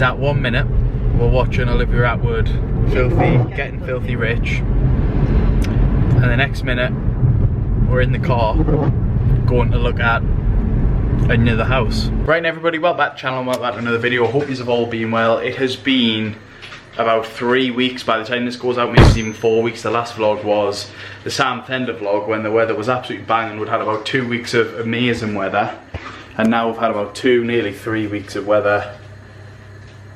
That 1 minute we're watching Olivia Atwood getting filthy rich, and the next minute we're in the car going to look at another house. Right, everybody, welcome back to the channel and welcome back to another video. Hope you have all been well. It has been about 3 weeks by the time this goes out, maybe even 4 weeks. The last vlog was the Sam Fender vlog when the weather was absolutely banging. We'd had about 2 weeks of amazing weather, and now we've had about nearly 3 weeks of weather.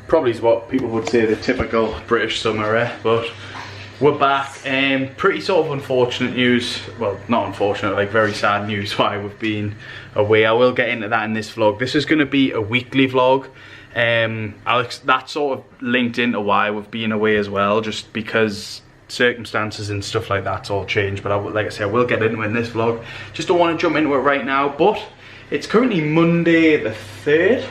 Probably is what people would say the typical British summer, eh? But we're back. Pretty sort of unfortunate news, well, not unfortunate, like very sad news why we've been away. I will get into that in this vlog. This is going to be a weekly vlog. That sort of linked into why we've been away as well, just because circumstances and stuff like that's all changed. But like I say, I will get into it in this vlog. Just don't want to jump into it right now. But it's currently Monday the 3rd?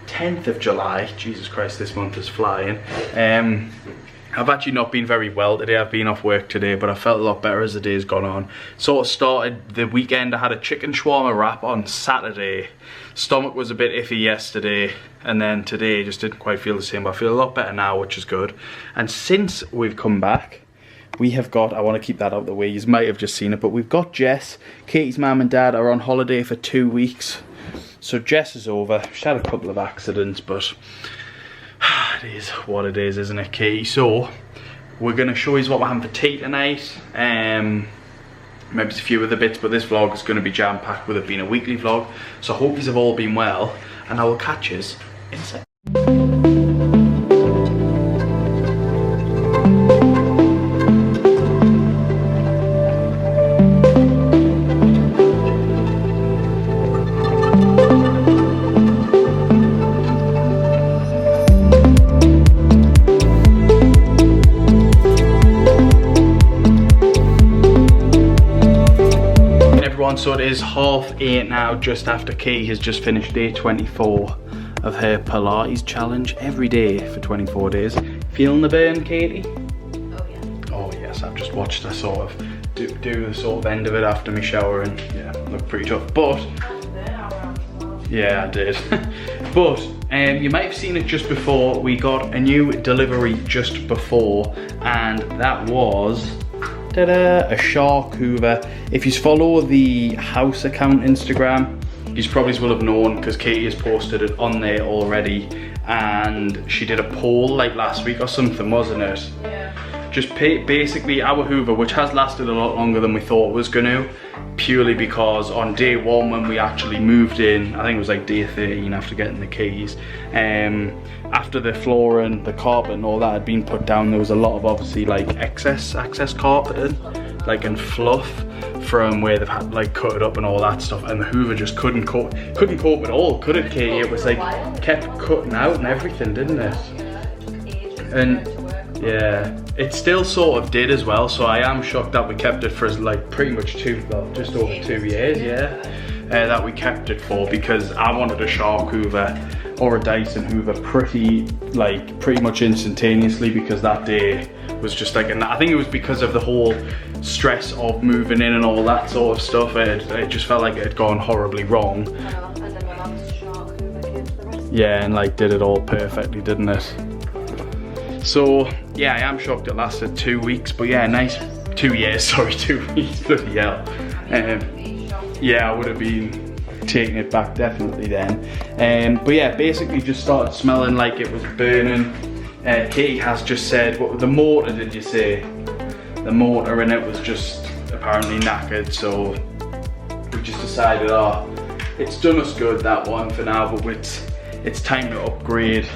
10th of July. Jesus Christ, this month is flying. I've actually not been very well today. I've been off work today, but I felt a lot better as the day's gone on. Sort of started the weekend. I had a chicken shawarma wrap on Saturday. Stomach was a bit iffy yesterday, and then today just didn't quite feel the same, but I feel a lot better now, which is good. And since we've come back, we have got, I want to keep that out of the way, you might have just seen it, but we've got Jess. Katie's mum and dad are on holiday for 2 weeks. So Jess is over. She's had a couple of accidents, but it is what it is, isn't it, Katie? So we're going to show you what we're having for tea tonight. Maybe it's a few other bits, but this vlog is going to be jam-packed with it being a weekly vlog. So I hope you have all been well, and I will catch you in a sec. So it is 8:30 now, just after Katie has just finished day 24 of her Pilates challenge. Every day for 24 days. Feeling the burn, Katie? Oh yeah. Oh yes, I've just watched her sort of do the sort of end of it after me shower, and yeah, looked pretty tough. But yeah, I did. But you might have seen it just before. We got a new delivery just before, and that was a shark hoover. If you follow the house account Instagram, you probably will have known, because Katie has posted it on there already, and she did a poll like last week or something, wasn't it? Yeah. Just basically our hoover, which has lasted a lot longer than we thought it was going to, purely because on day 1 when we actually moved in, I think it was like day 13 after getting the keys, after the flooring, the carpet and all that had been put down, there was a lot of obviously like excess carpeting, like, and fluff from where they've had like cut it up and all that stuff, and the hoover just couldn't cope at all, could it, Katie? It was like kept cutting out and everything, didn't it? And yeah, it still sort of did as well, so I am shocked that we kept it for like pretty much just over 2 years, yeah, that we kept it for, because I wanted a shark hoover or a Dyson hoover pretty much instantaneously, because that day was just like, and I think it was because of the whole stress of moving in and all that sort of stuff. It just felt like it had gone horribly wrong. And then my mum's shark hoover came for the rest. Yeah, and like did it all perfectly, didn't it? So yeah, I am shocked it lasted 2 weeks, but yeah, nice 2 years, sorry, 2 weeks, bloody hell. Yeah, I would have been taking it back definitely then. But yeah, basically just started smelling like it was burning. Katie has just said, what the motor, did you say? The motor in it was just apparently knackered, so we just decided, it's done us good, that one for now, but it's time to upgrade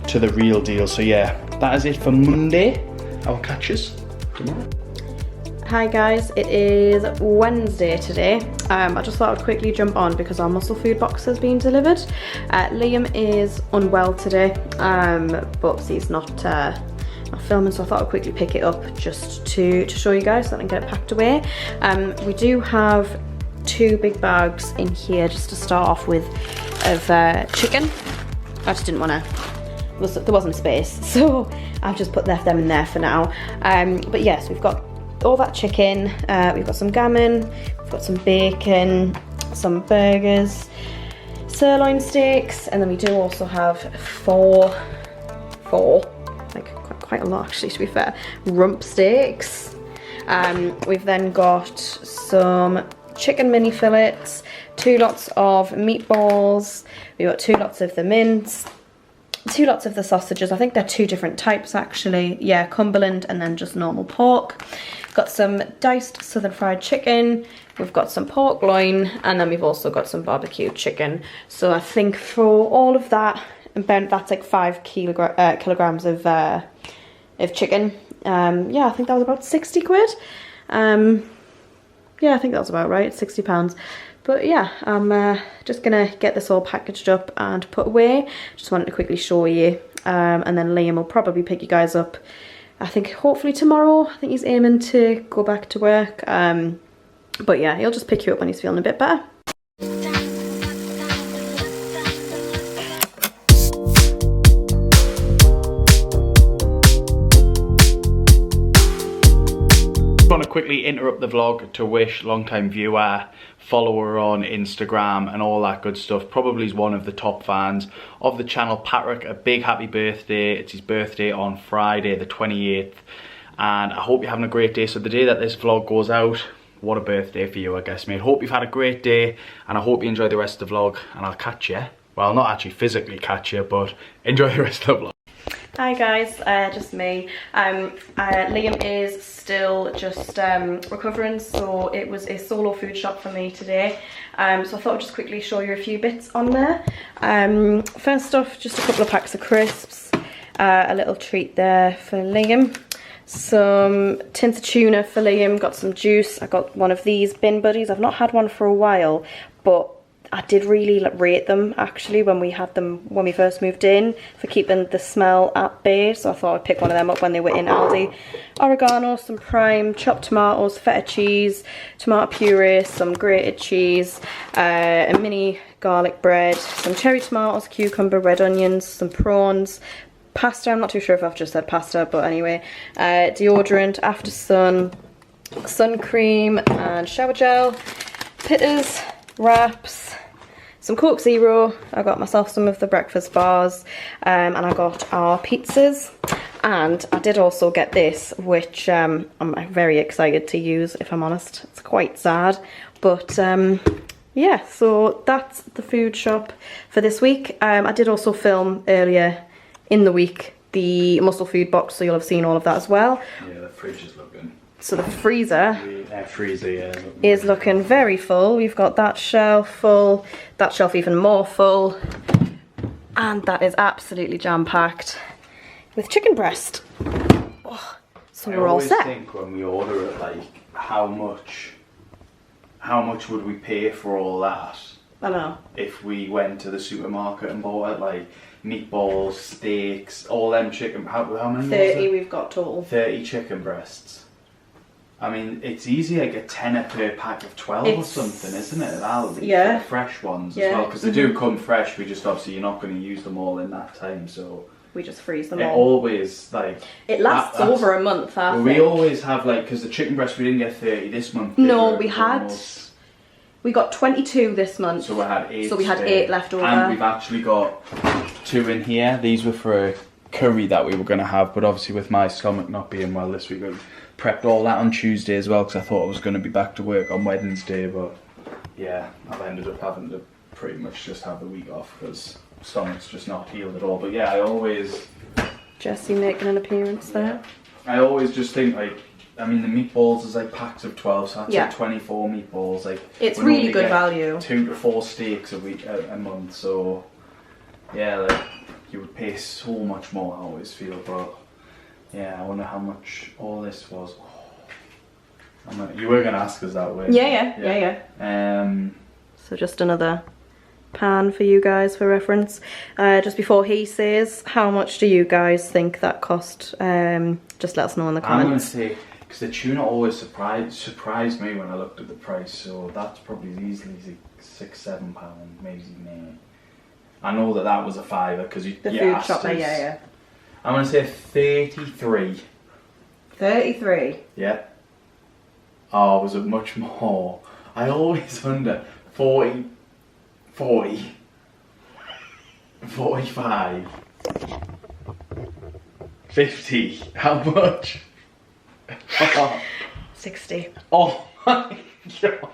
to the real deal. So yeah, that is it for Monday. I will catch you tomorrow. Hi guys, it is Wednesday today. I just thought I'd quickly jump on because our muscle food box has been delivered. Liam is unwell today, but he's not filming, so I thought I'd quickly pick it up just to show you guys so I can get it packed away. We do have 2 big bags in here just to start off with of chicken. I just didn't want to, there wasn't space, so I've just put them in there for now. But yes, we've got all that chicken, we've got some gammon, we've got some bacon, some burgers, sirloin steaks, and then we do also have four, like quite a lot actually to be fair, rump steaks. We've then got some chicken mini fillets, 2 lots of meatballs, we've got 2 lots of the mince, 2 lots of the sausages. I think they're 2 different types actually. Yeah, Cumberland and then just normal pork. Got some diced southern fried chicken, we've got some pork loin, and then we've also got some barbecue chicken. So I think for all of that, about that's like 5 kilograms of chicken. Yeah, I think that was about 60 quid. Yeah, I think that was about right, £60. But yeah, I'm just gonna get this all packaged up and put away. Just wanted to quickly show you, and then Liam will probably pick you guys up, I think hopefully tomorrow. I think he's aiming to go back to work. But yeah, he'll just pick you up when he's feeling a bit better. Want to quickly interrupt the vlog to wish long-time viewer, follower on Instagram and all that good stuff, probably is one of the top fans of the channel, Patrick, a big happy birthday. It's his birthday on Friday the 28th, and I hope you're having a great day. So the day that this vlog goes out, what a birthday for you, I guess, mate. Hope you've had a great day, and I hope you enjoy the rest of the vlog, and I'll catch you, well, not actually physically catch you, but enjoy the rest of the vlog. Hi guys, just me. Liam is still just recovering, so it was a solo food shop for me today. So I thought I'd just quickly show you a few bits on there. First off, just a couple of packs of crisps, a little treat there for Liam, some tins of tuna for Liam, got some juice. I got one of these bin buddies. I've not had one for a while, but I did really rate them actually when we had them when we first moved in, for keeping the smell at bay, so I thought I'd pick one of them up when they were in Aldi. Oregano, some prime, chopped tomatoes, feta cheese, tomato puree, some grated cheese, a mini garlic bread, some cherry tomatoes, cucumber, red onions, some prawns, pasta. I'm not too sure if I've just said pasta, but anyway, deodorant, after sun cream and shower gel, pitters, wraps, some Coke Zero. I got myself some of the breakfast bars, and I got our pizzas, and I did also get this, which I'm very excited to use, if I'm honest. It's quite sad, but yeah, so that's the food shop for this week. I did also film earlier in the week the Muscle Food box, so you'll have seen all of that as well. Yeah, the fridge is looking. So the freezer, yeah, is looking very full. We've got that shelf full, that shelf even more full, and that is absolutely jam-packed with chicken breast. Oh, so we're all set. I always think when we order it, like, how much would we pay for all that? I know. If we went to the supermarket and bought it, like meatballs, steaks, all them chicken. How many? 30 we've got total. 30 chicken breasts. I mean, it's easy, like a tenner per pack of 12 or something, isn't it? Aldi, yeah. Fresh ones as well, because they do come fresh. We just obviously, you're not going to use them all in that time, so we just freeze them it all. Always, like, it lasts over a month. I think. We always have, like, because the chicken breast we didn't get 30 this month. No, we had. We got 22 this month. So we had 8. So we had 8 left over. And we've actually got 2 in here. These were for a curry that we were going to have, but obviously with my stomach not being well this week, we prepped all that on Tuesday as well, because I thought I was going to be back to work on Wednesday, but yeah, I've ended up having to pretty much just have the week off because stomach's just not healed at all. But yeah, I always... Jesse making an appearance there. I always just think, like, I mean, the meatballs is like packs of 12, so that's yeah. like 24 meatballs. Like, it's really good value. 2 to 4 steaks a week, a month, so yeah, like, you would pay so much more, I always feel, but yeah, I wonder how much all this was. Oh, you were going to ask us that way. Yeah. So just another pan for you guys for reference. Just before he says, how much do you guys think that cost? Just let us know in the comments. I'm going to say, because the tuna always surprised me when I looked at the price, so that's probably easily £6-7, maybe even 8. I know that was a fiver because you food shop there, yeah. I'm going to say 33. 33? Yeah. Oh, was it much more? I always wonder. 40. 45. 50. How much? 60. Oh my god.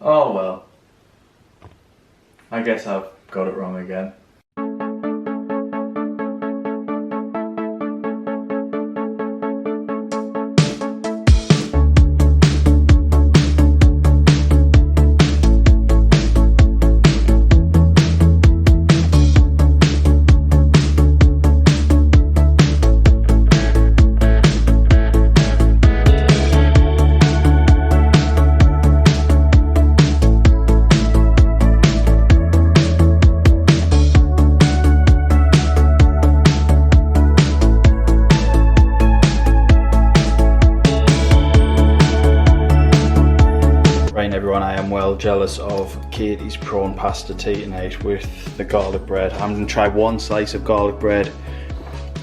Oh well. I guess I've got it wrong again. Everyone, I am well jealous of Katie's prawn pasta tea tonight with the garlic bread. I'm going to try one slice of garlic bread.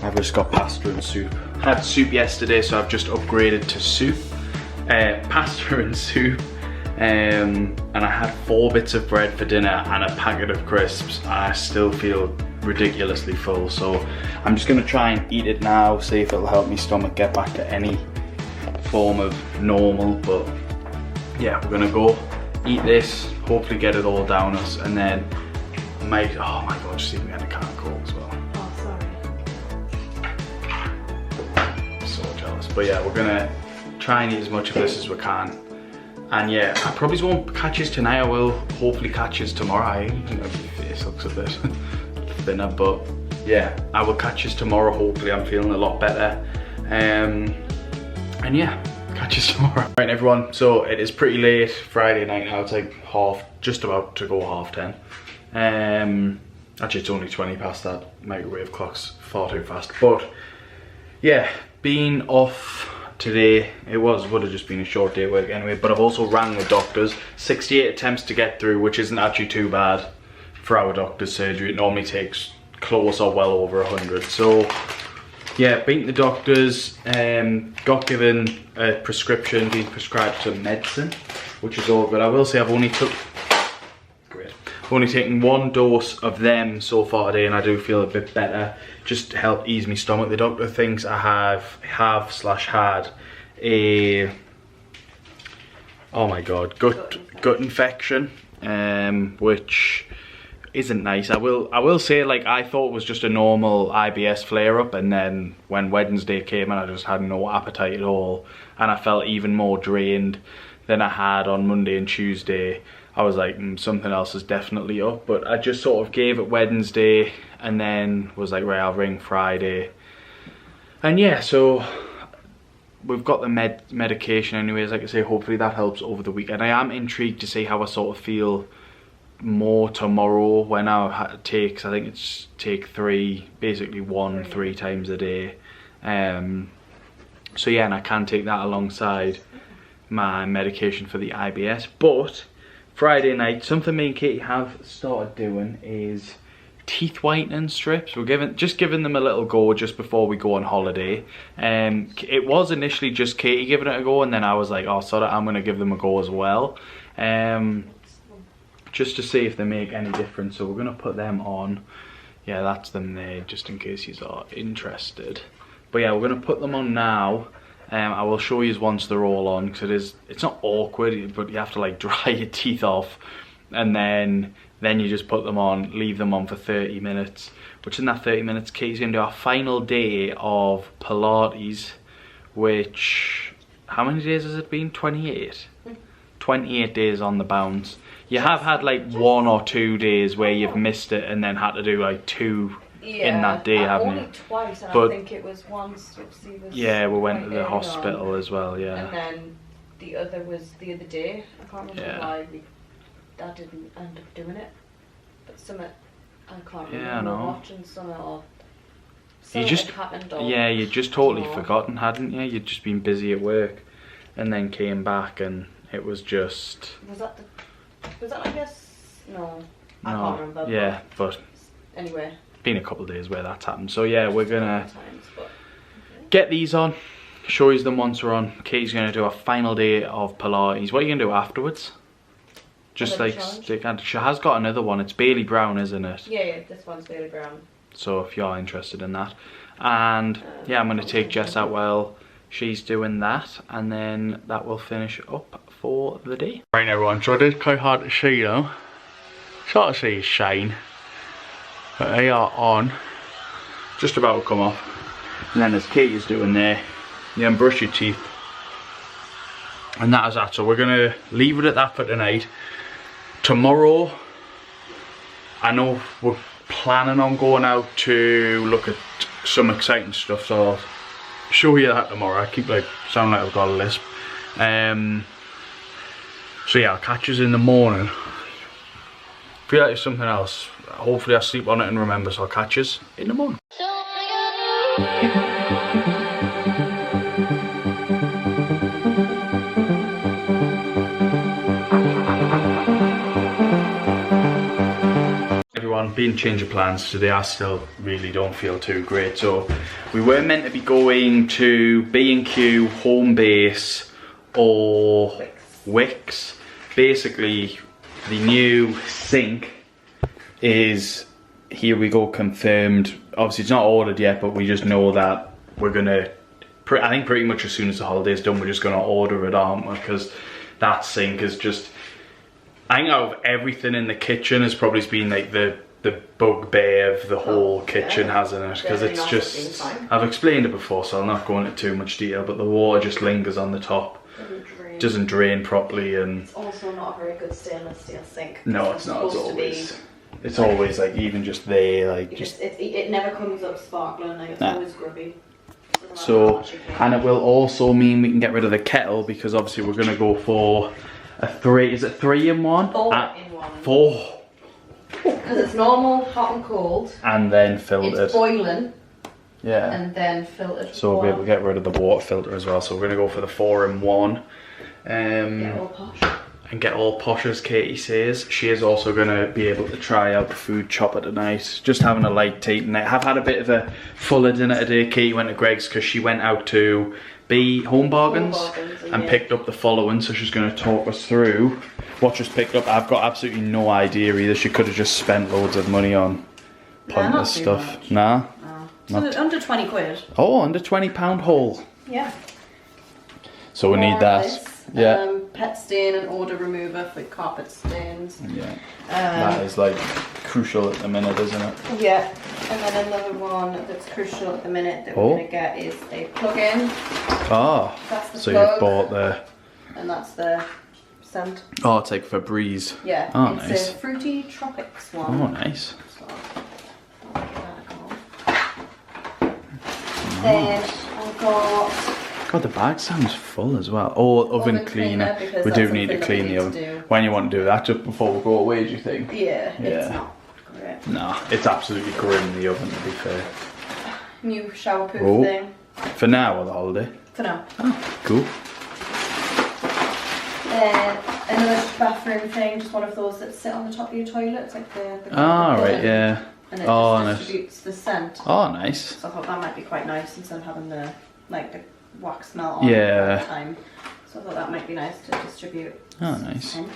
I've just got pasta and soup. Had soup yesterday, so I've just upgraded to soup, pasta and soup. And I had 4 bits of bread for dinner and a packet of crisps, and I still feel ridiculously full. So I'm just going to try and eat it now, see if it'll help my stomach get back to any form of normal. But yeah, we're gonna go eat this, hopefully get it all down us, and then oh my god, just even get a can of Coke as well. Oh, sorry. So jealous. But yeah, we're gonna try and eat as much of this as we can. And yeah, I probably won't catch us tonight. I will hopefully catch us tomorrow. You know, my face looks a bit thinner, but yeah, I will catch us tomorrow. Hopefully I'm feeling a lot better. And yeah, catch us tomorrow. Right everyone, so it is pretty late Friday night now. It's like just about to go 10:30. Actually it's only 20 past that. Microwave clock's far too fast. But yeah, being off today, would have just been a short day at work anyway, but I've also rang the doctors. 68 attempts to get through, which isn't actually too bad for our doctor's surgery. It normally takes close or well over 100. So yeah, beat the doctors, got given a prescription, being prescribed some medicine, which is all good. I will say I've only taken 1 dose of them so far today, and I do feel a bit better, just to help ease my stomach. The doctor thinks I had a, oh my god, gut infection, which isn't nice. I will say, like, I thought it was just a normal IBS flare-up, and then when Wednesday came and I just had no appetite at all, and I felt even more drained than I had on Monday and Tuesday. I was like, something else is definitely up. But I just sort of gave it Wednesday and then was like, right, I'll ring Friday. And yeah, so we've got the medication anyways. Like I say, hopefully that helps over the weekend. I am intrigued to see how I sort of feel more tomorrow when I take, I think it's take 3, basically 3 times a day. So yeah, and I can take that alongside my medication for the IBS. But Friday night, something me and Katie have started doing is teeth whitening strips. We're just giving them a little go just before we go on holiday. It was initially just Katie giving it a go, and then I was like, oh, sorry, I'm gonna give them a go as well. Just to see if they make any difference. So we're gonna put them on. Yeah, that's them there, just in case you are interested. But yeah, we're gonna put them on now. I will show you once they're all on, because it's not awkward, but you have to like dry your teeth off, and then you just put them on, leave them on for 30 minutes. Which in that 30 minutes, Katie's gonna do our final day of Pilates, which, how many days has it been? 28. 28 days on the bounce. You have had like 1 or 2 days where you've missed it and then had to do like 2 in that day, haven't you? Only twice, and but I think it was once. Yeah, we went to the hospital as well. Yeah. And then the other was the other day. I can't remember why I didn't end up doing it. But something I can't remember. Yeah, I know. Watching something or you just happened. Or yeah, you just totally forgotten, hadn't you? You'd just been busy at work, and then came back, and it was just. Was that I guess no. I can't remember. Yeah, but anyway. Been a couple of days where that's happened. So yeah, we're gonna get these on, show you them once we're on. Katie's gonna do a final day of Pilates. What are you gonna do afterwards? Just like stick, and she has got another one. It's Bailey Brown, isn't it? Yeah, this one's Bailey Brown. So if you're interested in that. And yeah, I'm going to take Jess out while she's doing that, and then that will finish up for the day. Right everyone, so it is quite hard to see though. Sort of see shine. But they are on. Just about to come off. And then as Katie's doing there, you can brush your teeth. And that is that. So we're going to leave it at that for tonight. Tomorrow, I know we're planning on going out to look at some exciting stuff, so I'll show you that tomorrow. I keep like sounding like I've got a lisp. So yeah, I'll catch us in the morning. Feel like it's something else. Hopefully I'll sleep on it and remember, so I'll catch us in the morning. Everyone, been change of plans today. I still really don't feel too great. So we were meant to be going to B&Q, Home Base or Wicks. Basically, the new sink is, here we go, confirmed. Obviously it's not ordered yet, but we just know that we're gonna, I think pretty much as soon as the holiday's done, we're just gonna order it, aren't we? Because that sink is just, I think out of everything in the kitchen has probably been like the bugbear of the whole kitchen, hasn't it? Because it's just, I've explained it before, so I'll not go into too much detail, but the water just lingers on the top. Doesn't drain properly, and it's also not a very good stainless steel sink. No, it's not. It's always like even just there, like it never comes up sparkling. Like it's always grubby. So, and it will also mean we can get rid of the kettle, because obviously we're gonna go for a 3. Is it 3 in 1? 4 in 1. 4. Because it's normal, hot and cold. And then filtered. It's boiling. Yeah. And then filtered. So we'll be able to get rid of the water filter as well. So we're gonna go for the 4 in 1. Get all posh. And get all posh, as Katie says. She is also going to be able to try out the food chopper tonight. Just having a light tea tonight. I've had a bit of a fuller dinner today. Katie went to Greg's because she went out to Home Bargains and picked up the following. So she's going to talk us through what she's picked up. I've got absolutely no idea either. She could have just spent loads of money on pointless stuff. Much. Nah. No. So under 20 quid. Oh, under £20 haul. Yeah. So we need that. Yeah. Pet stain and odor remover for carpet stains. Yeah. That is like crucial at the minute, isn't it? Yeah. And then another one that's crucial at the minute that we're going to get is a plug-in. Ah. That's the so plug, you've bought the... And that's the scent. Oh, it's like Febreze. Yeah. Oh, it's nice. a Fruity Tropics one. Oh, nice. So, I'll give that a go. Then I've got... God, the bag sounds full as well. Oh, oven cleaner. We do need to clean the oven. When you want to do that, just before we go away, do you think? Yeah. It's not great. No, it's absolutely grim, the oven, to be fair. New showerproof thing. For now or the holiday? For now. Oh, cool. Another bathroom thing, just one of those that sit on the top of your toilet. It's like the right, yeah. And it just distributes the scent. Oh, nice. So I thought that might be quite nice instead of having the wax smell on all the time. So I thought that might be nice to distribute. Oh, nice. Scent.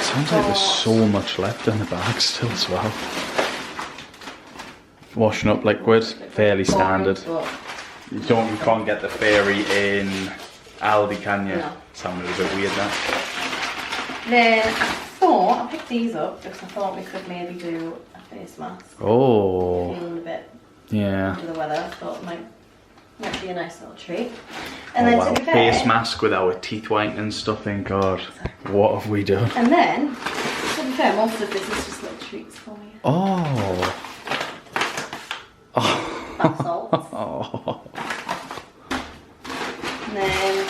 Sounds like there's so much left in the bag still as well. Washing up liquid, fairly standard. You can't get the fairy in Aldi, can you? No. Sounded a bit weird that. Then I picked these up because I thought we could maybe do a face mask. Oh. Feeling a bit under the weather. I thought it might be a nice little treat. And then to be fair, face mask with our teeth whitening stuff in. God, what have we done? And then, to be fair, most of this is just little treats for me. Oh. Bath salts. Oh. And then...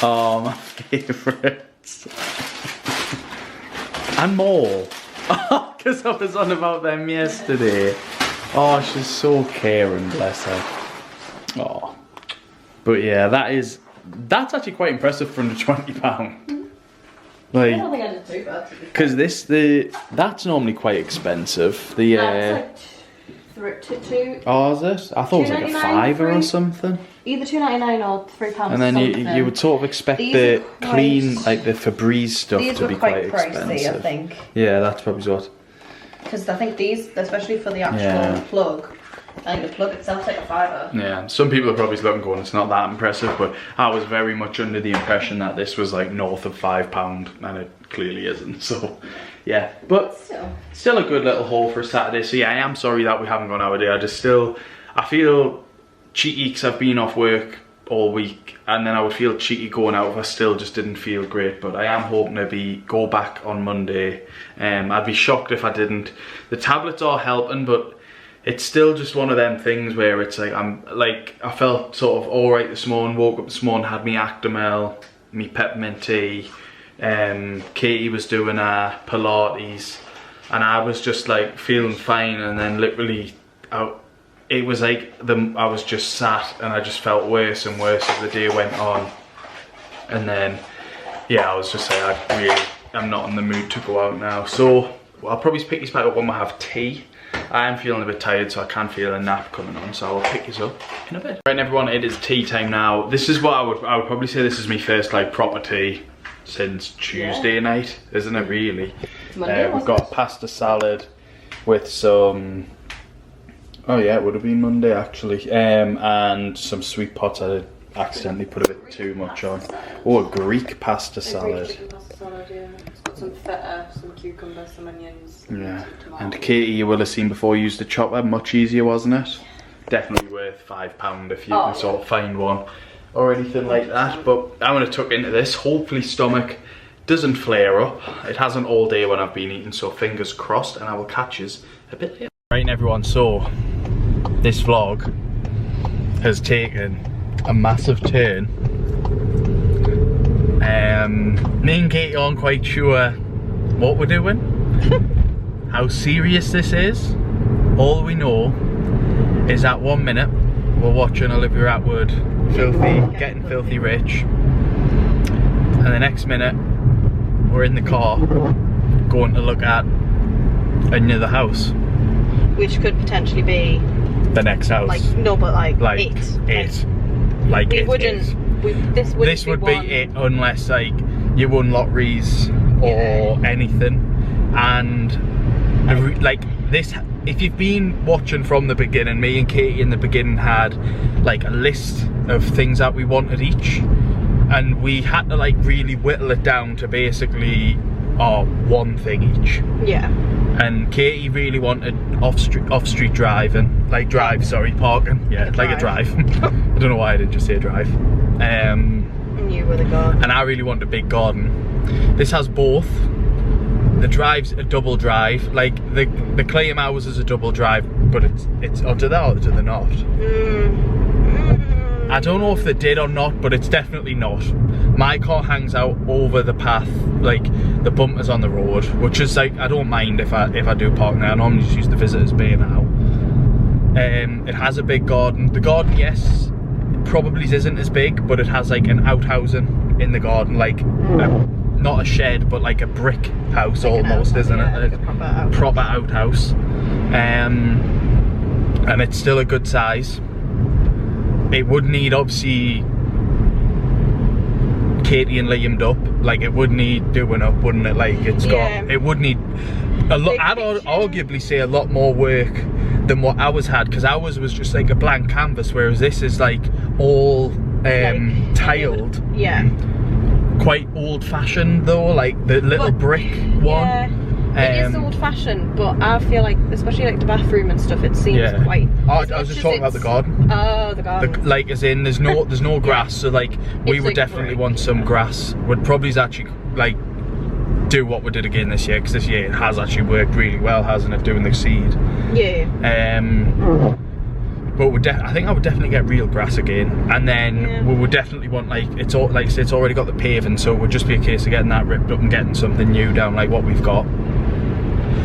Oh, my favourites. And more. Because I was on about them yesterday. Oh, she's so caring, bless her. Oh. But yeah, that's actually quite impressive for under £20. Like, I don't think I did too bad. Because that's normally quite expensive. It's like two. Oh, is it? I thought it was like a £5 or something. Either £2.99 or £3. And then you would sort of expect the clean, like the Febreze stuff to be quite expensive. Pricey, I think. Yeah, that's probably what. Because I think these, especially for the actual plug, I think the plug itself's like a £5. Yeah, some people are probably looking going, it's not that impressive, but I was very much under the impression that this was like north of £5, and it clearly isn't. So yeah, but still a good little haul for a Saturday. So yeah, I am sorry that we haven't gone out today. I feel cheeky because I've been off work all week, and then I would feel cheeky going out if I still just didn't feel great. But I am hoping to go back on Monday. I'd be shocked if I didn't. The tablets are helping, but it's still just one of them things where it's like I felt sort of alright this morning, woke up this morning, had me Actimel, me peppermint tea, Katie was doing Pilates, and I was just like feeling fine, and then literally it was like I was just sat and I just felt worse and worse as the day went on. And then yeah, I was just like, I'm not in the mood to go out now. So I'll probably pick you back up when we have tea. I am feeling a bit tired, so I can feel a nap coming on, so I'll pick you up in a bit. Right everyone, it is tea time now. This is what I would probably say this is my first like proper tea since Tuesday night, isn't it really? Monday, we've got pasta salad with some, oh yeah, it would have been Monday actually, and some sweet pots. I did accidentally put a bit too much on. Oh, a Greek pasta salad. Greek pasta salad, yeah. It's got some feta, some cucumbers, some onions. Yeah, and Katie, you will have seen before, used the chopper. Much easier, wasn't it? Definitely worth £5 if you can sort of find one or anything like that. But I'm going to tuck into this. Hopefully stomach doesn't flare up. It hasn't all day when I've been eating, so fingers crossed, and I will catch you a bit later. Right everyone, so this vlog has taken a massive turn. Me and Katie aren't quite sure what we're doing, how serious this is. All we know is that 1 minute we're watching Olivia Atwood getting filthy rich, and the next minute we're in the car going to look at another house, which could potentially be the next house. Like no, but like it. Like we it wouldn't. is. This would be it unless like you won lotteries or anything. And like this, if you've been watching from the beginning, me and Katie in the beginning had like a list of things that we wanted each, and we had to like really whittle it down to basically one thing each. Yeah. And Katie really wanted off-street driving, like parking. Yeah, like a drive. I don't know why I didn't just say drive. And you were the garden. And I really wanted a big garden. This has both. The drive's a double drive. Like the claim hours is a double drive, but it's or do they or do they not? I don't know if they did or not, but it's definitely not. My car hangs out over the path, like the bumpers on the road, which is like, I don't mind if I do park there. I normally just use the visitors bay now. It has a big garden. The garden, yes, it probably isn't as big, but it has like an outhousing in the garden, like not a shed, but like a brick house like almost, isn't it? Like a proper outhouse. And it's still a good size. It would need, obviously, Katie and Liamed up. Like, it would need doing up, wouldn't it? Like, it would need a lot. I'd arguably say a lot more work than what ours had, because ours was just like a blank canvas, whereas this is like all tiled. Yeah. Quite old-fashioned though, like the little brick one. Yeah. It is old-fashioned, but I feel like, especially like the bathroom and stuff, it seems quite. I was just talking about the garden. Oh, the garden. Like, as in, there's no grass, so like we would definitely want some grass. Would probably actually like do what we did again this year, because this year it has actually worked really well, hasn't it? Doing the seed. Yeah. But I think I would definitely get real grass again, and then we would definitely want like it's already got the paving, so it would just be a case of getting that ripped up and getting something new down like what we've got.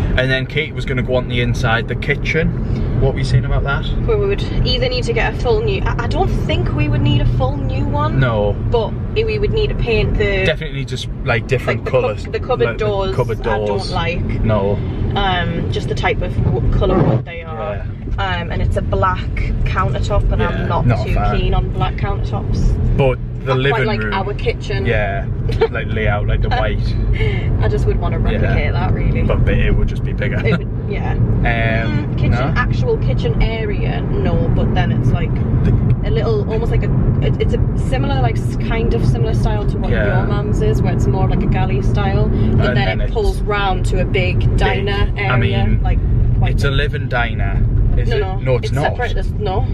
And then Kate was going to go on the inside, the kitchen. What were you saying about that? Where we would either need to get a full new. I don't think we would need a full new one. No. But we would need to paint the. Definitely just like different colours. The cupboard doors. I don't like. No. Just the type of colour wood they are. and it's a black countertop, and I'm not too keen on black countertops. But the living quite room, like our kitchen. yeah, like layout, like the white. I just would want to replicate that really. But it would just be bigger. It would, yeah. Kitchen, actual kitchen area, no. But then it's like a little, almost like it's a similar, like kind of similar style to what your mum's is, where it's more like a galley style, but then it pulls round to a big diner area. I mean, like it's a living diner. Is it? No, it's not. Separate. No.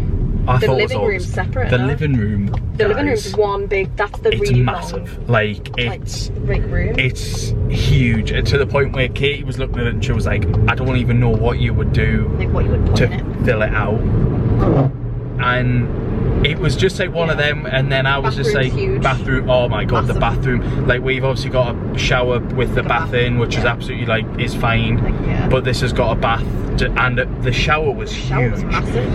The living room's separate. The living room. The living room's one big. That's the it's really massive. long, like it's big room. It's huge, to the point where Katie was looking at it and she was like, "I don't even know what you would do, like what you would put to in it. Fill it out." And it was just like one of them, and then I was just like, huge. bathroom, oh my god, Massive. the bathroom, like we've obviously got a shower with the bath in, which is absolutely like, is fine, but this has got a bath, and the shower was huge.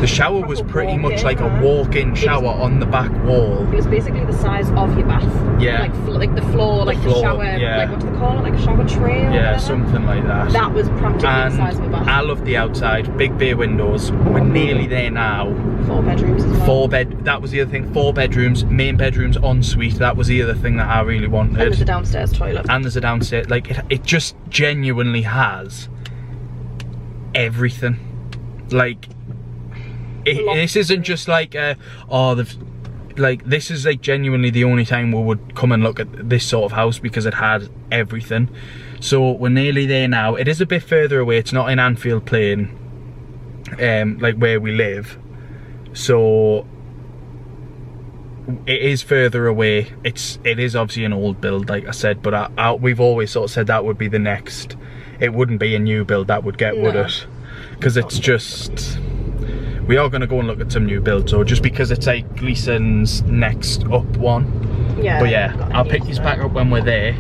The shower was pretty much like a walk-in shower on the back wall. It was basically the size of your bath. Yeah. Like the floor, like the shower, like what do they call it, like a shower tray or whatever? Something like that. That was practically the size of a bath. I love the outside, big bay windows. We're nearly there now. 4 bedrooms as well. That was the other thing, 4 bedrooms, main bedrooms, ensuite. That was the other thing that I really wanted. And there's a downstairs toilet. And there's a downstairs, like it just genuinely has everything. Like this isn't just like this is like genuinely the only time we would come and look at this sort of house, because it had everything. So we're nearly there now. It is a bit further away, it's not in Anfield Plain, like where we live, so it is further away. It is obviously an old build, like I said, but we've always sort of said that would be the next. It wouldn't be a new build that would get, would it? Because it's just, we are going to go and look at some new builds, or just because it's like Gleason's next up one. Yeah. But yeah, I'll pick these back up when we're there.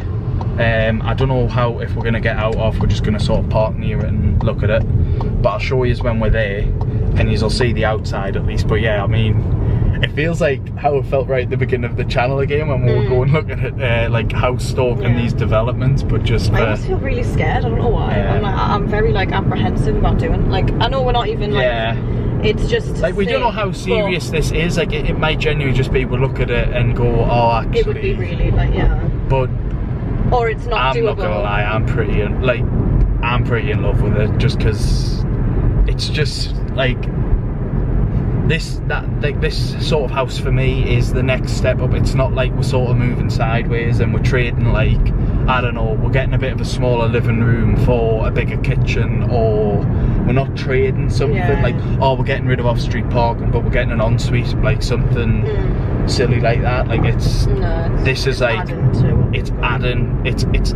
I don't know if we're going to get out, or if we're just going to sort of park near it and look at it. But I'll show you when we're there, and you'll see the outside at least. But yeah, I mean, it feels like how it felt right at the beginning of the channel again, when we were going looking at like house stalking these developments, but just I almost feel really scared. I don't know why. I'm very like apprehensive about doing, like, I know we're not even like, it's just like we don't know how serious this is. Like it might genuinely just be, we'll look at it and go, oh actually it would be really like, but or it's not doable. I'm not gonna lie, I'm pretty in love with it, just because it's just like this sort of house for me is the next step up. It's not like we're sort of moving sideways and we're trading, like, I don't know, we're getting a bit of a smaller living room for a bigger kitchen, or we're not trading something like, oh, we're getting rid of off-street parking, but we're getting an ensuite, like something silly like that. Like it's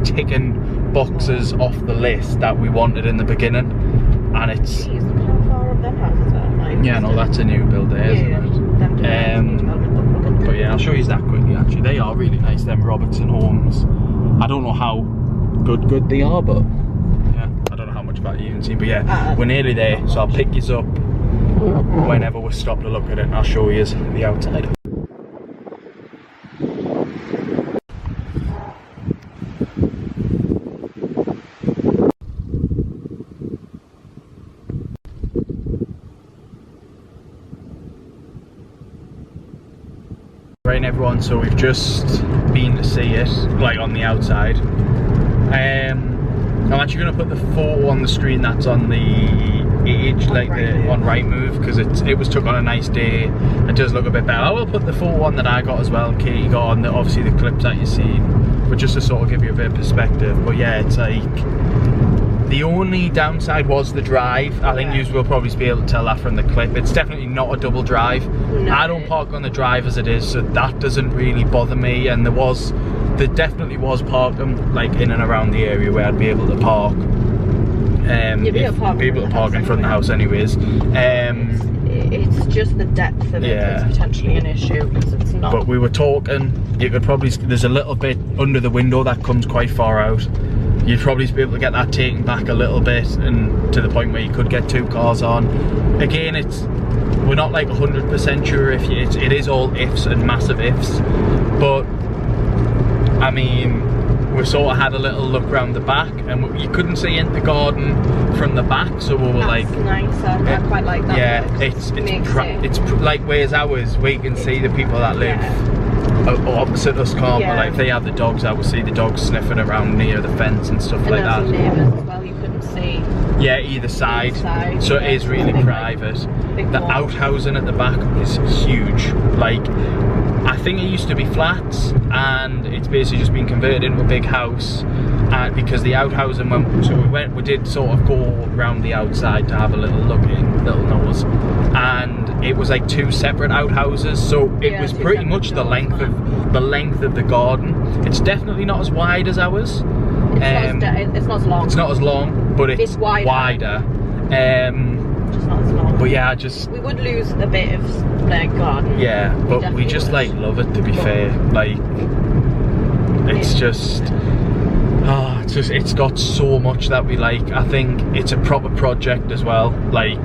ticking boxes off the list that we wanted in the beginning, and it's yeah, no, that's a new build there, isn't it? But yeah, I'll show you that quickly. Actually, they are really nice, them Robertson homes. I don't know how good they are, but yeah, I don't know how much about you can see. But yeah, we're nearly there, so I'll pick you up whenever we're stopped to look at it, and I'll show you the outside. Right, everyone, so we've just been to see it, like on the outside. I'm actually going to put the photo on the screen that's on the age, like on Rightmove, because it was took on a nice day. It does look a bit better. I will put the photo on that I got as well, and Katie got on obviously the clips that you've seen, but just to sort of give you a bit of perspective. But yeah, it's like, the only downside was the drive. I think you will probably be able to tell that from the clip. It's definitely not a double drive. No. I don't park on the drive as it is, so that doesn't really bother me. And there definitely was parking like in and around the area where I'd be able to park. Be able to park in front of the house anyways. It's just the depth of it that's potentially an issue, because it's not. But we were talking, you could probably, there's a little bit under the window that comes quite far out. You'd probably be able to get that taken back a little bit, and to the point where you could get 2 cars on. Again, we're not like 100% sure if it is all ifs and massive ifs, but I mean, we sort of had a little look around the back, and you couldn't see into the garden from the back, so we were like, nice. I quite like that. Yeah, it's like where's ours, we can see the people that live opposite us, can't we? Like if they have the dogs out, we see the dogs sniffing around near the fence and stuff like that. Neighbours as well, you couldn't see. Yeah, either side. So it is really private. The outhousing at the back is huge. Like, I think it used to be flats, and it's basically just been converted into a big house. Because the outhousing, we did sort of go around the outside to have a little look in, little nose, and it was like 2 separate outhouses. So it was pretty much the length of the garden. It's definitely not as wide as ours. It's not as long. It's not as long, but it's wider. Just not as long. But yeah, we would lose a bit of the garden. Yeah, but we just like love it, to be fair. Like, it's just, it's got so much that we like. I think it's a proper project as well. Like,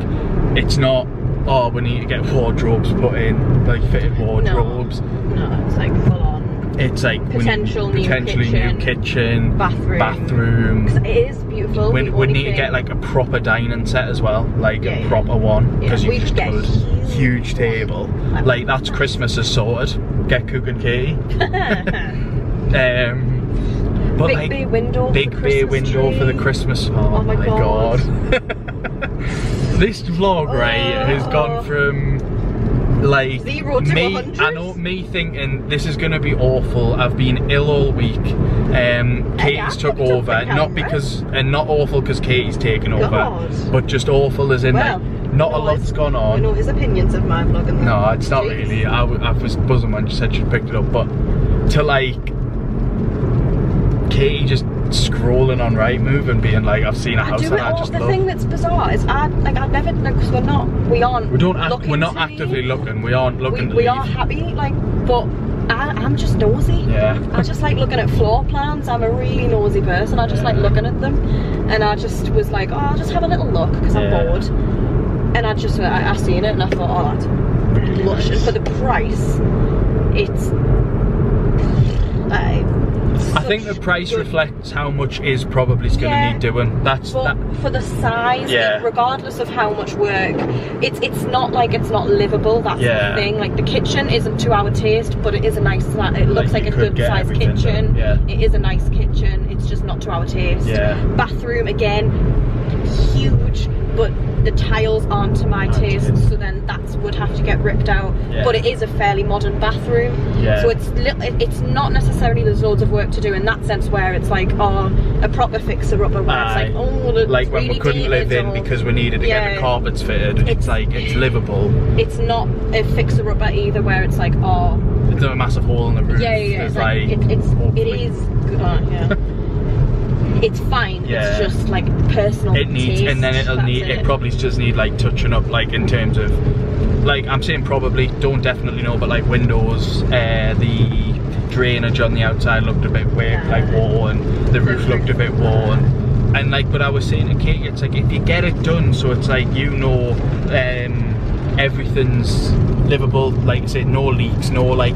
it's not, oh, we need to get wardrobes put in, like fitted wardrobes. No, it's like full on. It's like potentially new kitchen, bathroom. Because it is beautiful. We need to get like a proper dining set as well, like a proper one, because you just could. Huge table. Like, that's Christmas is sorted. Get Cook and Katie. But big like, bay window. Big bay window for the Christmas. Oh my god. This vlog, right, has gone from like 0 to 100. I know, me thinking this is gonna be awful. I've been ill all week. Katie's took over, not awful because Katie's taken over, but just awful as in like, not a lot's gone on. I know his opinions of my vlog. No, it's not really. I was buzzing when she said she picked it up, but to like Katie just scrolling on Rightmove and being like, I've seen a house that I just love. The thing that's bizarre is I'd never, because we're not actively looking. We aren't looking. We are happy, like, but I'm just nosy. Yeah. I just like looking at floor plans. I'm a really nosy person. I just like looking at them, and I just was like, oh, I'll just have a little look because I'm bored. And I seen it and I thought, oh, that's really lush. And for the price, it's I think the price reflects how much is probably going to need doing. For the size, regardless of how much work, it's not like it's not livable. That's the thing. Like, the kitchen isn't to our taste, but it is a nice. It looks like a good sized kitchen. It is a nice kitchen. It's just not to our taste. Bathroom, again, huge, but the tiles aren't to my taste, so then that would have to get ripped out. But it is a fairly modern bathroom, so it's not necessarily there's loads of work to do in that sense, where it's like, oh, a proper fixer-upper, where it's like, oh, like when we couldn't live in because we needed to get the carpets fitted. It's like, it's livable. It's not a fixer-upper either, where it's like, oh, there's a massive hole in the roof. It's like, it is good. It's fine. It's just like personal. It needs, taste, and then it probably just need like touching up, like in terms of, like, I'm saying probably, don't definitely know, but like windows, the drainage on the outside looked a bit like worn, the roof looked a bit worn, and like, but I was saying to Kate, it's like, if you get it done, so it's like, you know, everything's livable, like I said, no leaks, no like,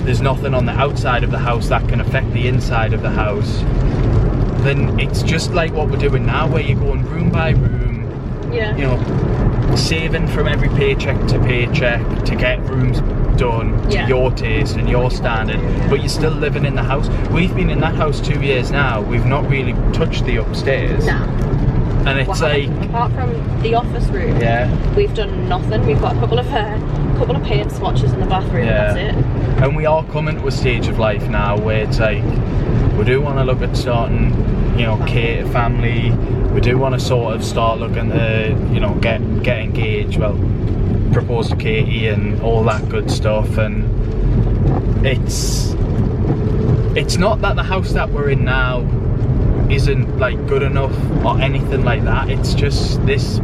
there's nothing on the outside of the house that can affect the inside of the house. Then it's just like what we're doing now, where you're going room by room, you know, saving from every paycheck to paycheck to get rooms done to your taste and your standard, but you're still living in the house. We've been in that house 2 years now. We've not really touched the upstairs. And it's like, apart from the office room, we've done nothing. We've got a couple of paint swatches in the bathroom. That's it. And we are coming to a stage of life now where it's like, we do want to look at starting, you know, Kate, family. We do want to sort of start looking to, you know, get engaged. Well, propose to Katie and all that good stuff. And it's not that the house that we're in now isn't like good enough or anything like that. It's just this,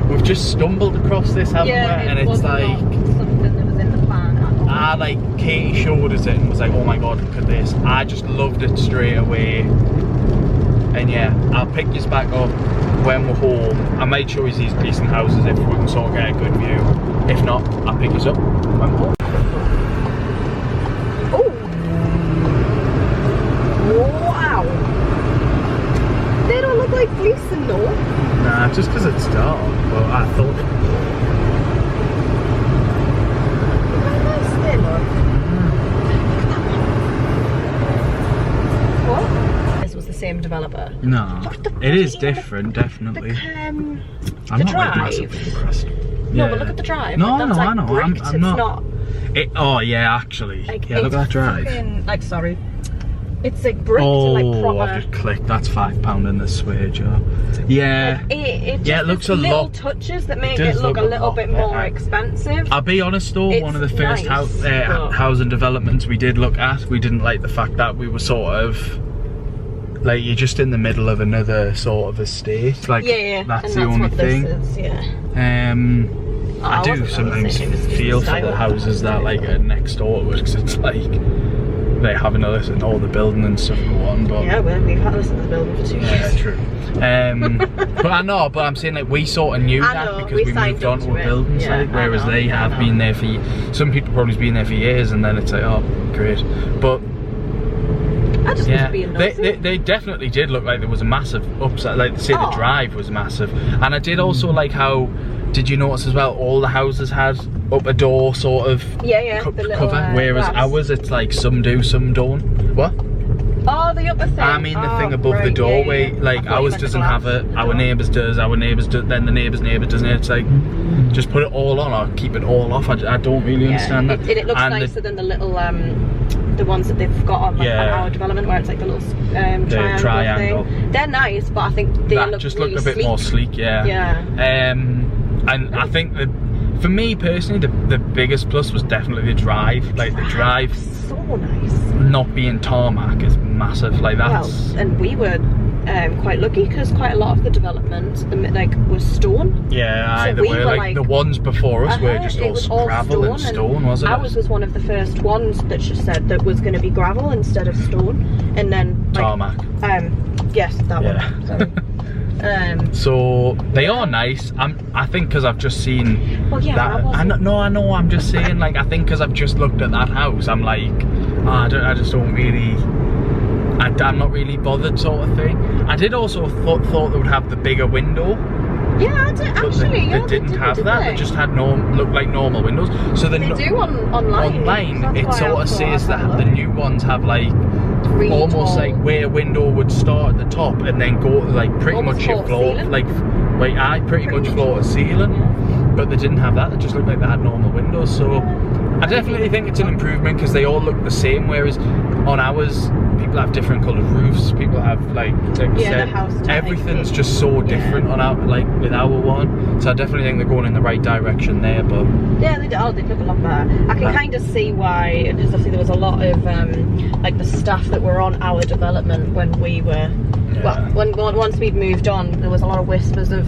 we've just stumbled across this, haven't we? And it's like something that was in the plan at all. Like Katie showed us it and was like, oh my god, look at this. I just loved it straight away. And yeah, I'll pick this back up when we're home. I might show you these decent houses if we can sort of get a good view. If not, I'll pick this up when we're home. Oh! like Gleeson, no? Nah, just because it's dark. But I thought. How nice they look. What? This was the same developer. No, it is different, definitely. I'm not like massively impressed. No, but look at the drive. No, That's no, like I know. bricked. I'm not. Oh yeah, actually. Like, yeah, look at that drive. Like, sorry. It's like bricked and like proper. I've just clicked. That's £5 in the switch. Yeah. Like, it looks a little lot. touches that make it look a little bit more expensive. I'll be honest though, one of the first housing developments we did look at, we didn't like the fact that we were sort of like, you're just in the middle of another sort of estate. Like, that's the only thing. I do sometimes feel for the houses that like are next door to us, because it's like they having to listen to all the building and stuff go on. But yeah, well, we've had to listen to the building for 2 years. Yeah, true. But I know, but I'm saying like we sort of knew that because we moved on to a building site, whereas they have been there for, some people probably been there for years, and then it's like, oh, great. But I just was being nosy. They definitely did look like there was a massive upside. Like, say the drive was massive, and I did also like how. Did you notice as well? All the houses had up a door sort of cover, whereas ours it's like some do, some don't. What? Oh, the upper thing. I mean the thing above the doorway. Like ours doesn't have it. Our neighbours does. Our neighbours do. Then the neighbour's neighbour doesn't. It's like just put it all on or keep it all off. I don't really understand that. It looks nicer than the little the ones that they've got on, like, on our development, where it's like the little triangle thing. They're nice, but I think they look just really look a bit more sleek. Yeah. And I think that for me personally, the biggest plus was definitely the drive. Like the drive, so nice. Not being tarmac is massive. Like that's. Well, and we were quite lucky because quite a lot of the development, was stone. Yeah, so they were like the ones before us were just all gravel and stone, wasn't it? Ours was one of the first ones that just said that was going to be gravel instead of stone, and then like, tarmac. Yes, that one. Sorry. So they are nice. I think because I've just seen that. I know. I'm just saying, like, I think because I've just looked at that house, I'm like, I just don't really. I'm not really bothered, sort of thing. I did also thought they would have the bigger window. Yeah, I did actually. They didn't have that. They just had looked like normal windows. So they do online. Online, it sort of says that the new ones have like. Really almost tall. Like where a window would start at the top and then go to like pretty almost much your floor, like pretty much floor to ceiling. Yeah. But they didn't have that. They just looked like they had normal windows. So I definitely think it's an improvement because they all look the same. Whereas on ours, people have different coloured roofs. People have like everything's just so different on our with our one. So I definitely think they're going in the right direction there. But yeah, they look a lot better. I can kind of see why, because obviously there was a lot of like the staff that were on our development when we were once we'd moved on, there was a lot of whispers of,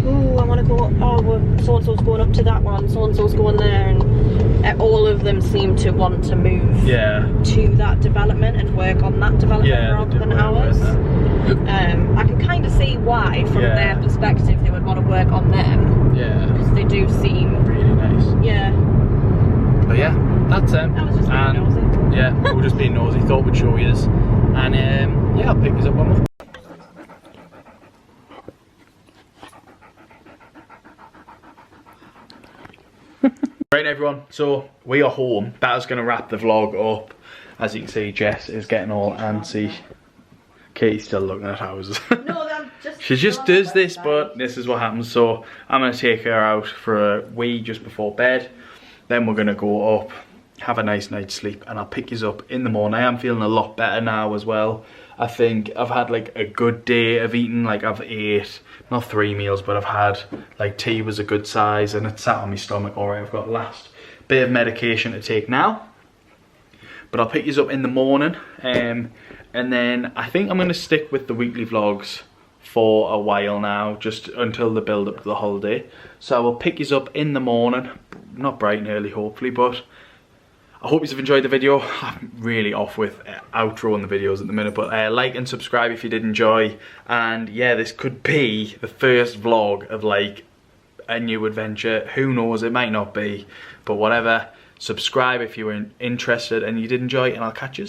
oh, I want to go, so and so's going up to that one, so and so's going there, and all of them seem to want to move to that development and work on that development rather than ours. I can kind of see why, from their perspective, they would want to work on them. Yeah, because they do seem really nice. Yeah. But yeah, that's I was just being nosy. Yeah, we were just being nosy. Thought we'd show you, and yeah, I'll pick this up one more. Right everyone, so we are home. That is going to wrap the vlog up. As you can see, Jess is getting all antsy. Katie's still looking at houses. No, I'm just she just does this, but this is what happens. So I'm going to take her out for a wee just before bed. Then we're going to go up, have a nice night's sleep, and I'll pick you up in the morning. I am feeling a lot better now as well. I think I've had like a good day of eating. Like I've ate, not 3 meals, but I've had like tea was a good size and it sat on my stomach. Alright, I've got the last bit of medication to take now. But I'll pick you up in the morning. And then I think I'm going to stick with the weekly vlogs for a while now, just until the build up to the holiday. So I will pick you up in the morning, not bright and early hopefully, but I hope you've enjoyed the video. I'm really off with outroing the videos at the minute, but like and subscribe if you did enjoy. And yeah, this could be the first vlog of like a new adventure. Who knows, it might not be, but whatever. Subscribe if you were interested and you did enjoy, and I'll catch you